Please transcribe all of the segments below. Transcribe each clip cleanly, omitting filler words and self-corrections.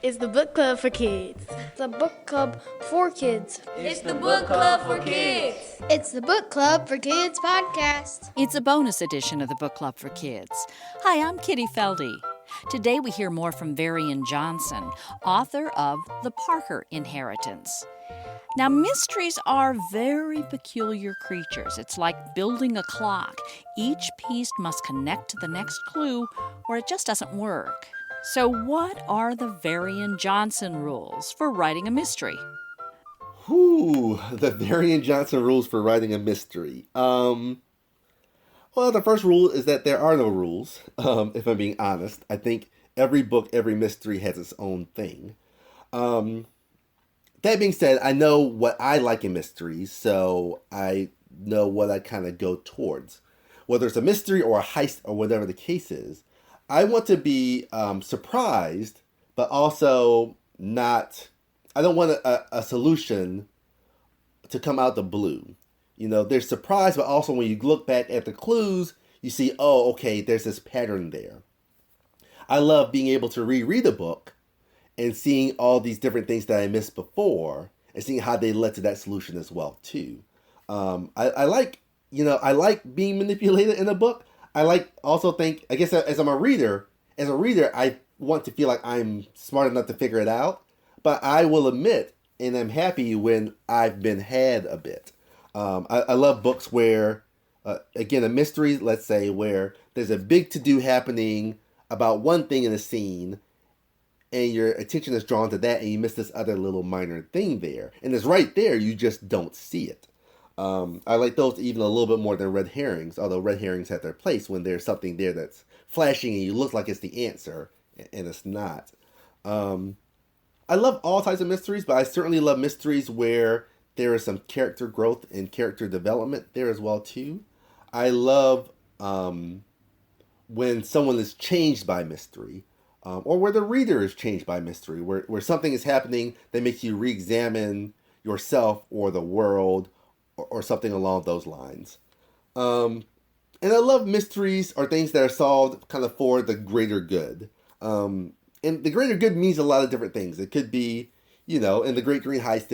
is the book club for kids. The book club for kids. It's the book club for kids. It's the book club for kids podcast. It's a bonus edition of the Book Club for Kids. Hi, I'm Kitty Felde. Today we hear more from Varian Johnson, author of The Parker Inheritance. Now, mysteries are very peculiar creatures. It's like building a clock. Each piece must connect to the next clue, or it just doesn't work. So what are the Varian Johnson rules for writing a mystery? The Varian Johnson rules for writing a mystery. Well, the first rule is that there are no rules, if I'm being honest. I think every book, every mystery has its own thing. That being said, I know what I like in mysteries, so I know what I kind of go towards. Whether it's a mystery or a heist or whatever the case is, I want to be surprised, but also not... I don't want a solution to come out the blue. You know, there's surprise, but also when you look back at the clues, you see, oh, okay, there's this pattern there. I love being able to reread a book and seeing all these different things that I missed before and seeing how they led to that solution as well, too. I like being manipulated in a book. I guess as a reader, I want to feel like I'm smart enough to figure it out. But I will admit, and I'm happy when I've been had a bit. I love books where, again, a mystery, let's say, where there's a big to-do happening about one thing in a scene, and your attention is drawn to that, and you miss this other little minor thing there. And it's right there, you just don't see it. I like those even a little bit more than red herrings, although red herrings have their place when there's something there that's flashing and you look like it's the answer, and it's not. I love all types of mysteries, but I certainly love mysteries where there is some character growth and character development there as well, too. I love when someone is changed by mystery, or where the reader is changed by mystery, where something is happening that makes you re-examine yourself or the world or something along those lines. And I love mysteries or things that are solved kind of for the greater good. And the greater good means a lot of different things. It could be, in the Great Green Heist,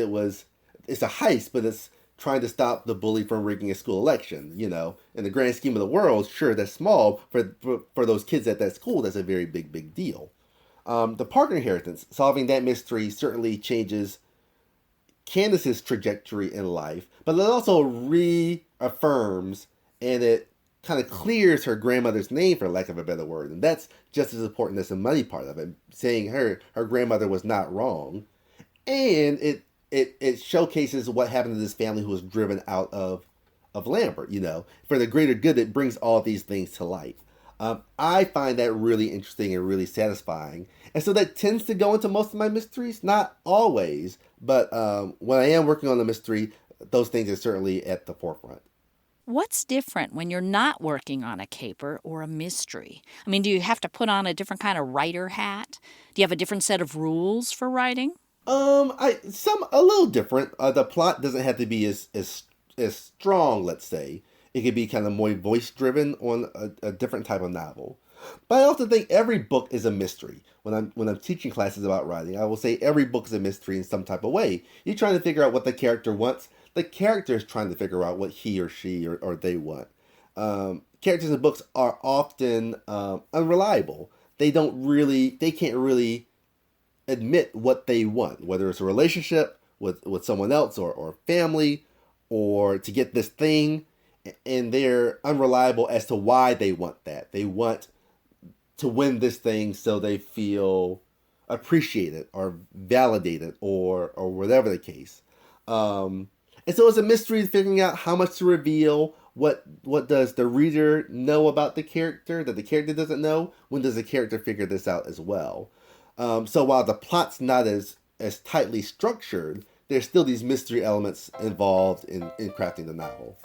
it's a heist, but it's trying to stop the bully from rigging a school election. In the grand scheme of the world, sure, that's small. For those kids at that school, that's a very big, big deal. The Parker Inheritance, solving that mystery certainly changes Candace's trajectory in life, but it also reaffirms and it kind of clears her grandmother's name, for lack of a better word. And that's just as important as the money part of it, saying her grandmother was not wrong. And it showcases what happened to this family who was driven out of Lambert, For the greater good, it brings all these things to light. I find that really interesting and really satisfying. And so that tends to go into most of my mysteries. Not always, but when I am working on a mystery, those things are certainly at the forefront. What's different when you're not working on a caper or a mystery? I mean, do you have to put on a different kind of writer hat? Do you have a different set of rules for writing? A little different. The plot doesn't have to be as strong, let's say. It could be kind of more voice-driven on a different type of novel. But I also think every book is a mystery. When I'm teaching classes about writing, I will say every book is a mystery in some type of way. You're trying to figure out what the character wants. The character is trying to figure out what he or she or they want. Characters in books are often unreliable. They can't really admit what they want, whether it's a relationship with someone else or family or to get this thing. And they're unreliable as to why they want that. They want to win this thing so they feel appreciated or validated or whatever the case. And so it's a mystery figuring out how much to reveal. What does the reader know about the character that the character doesn't know? When does the character figure this out as well? So while the plot's not as tightly structured, there's still these mystery elements involved in crafting the novel.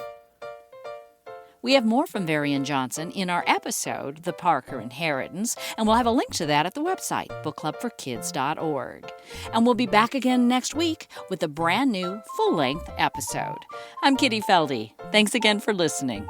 We have more from Varian Johnson in our episode, The Parker Inheritance, and we'll have a link to that at the website, bookclubforkids.org. And we'll be back again next week with a brand new full-length episode. I'm Kitty Felde. Thanks again for listening.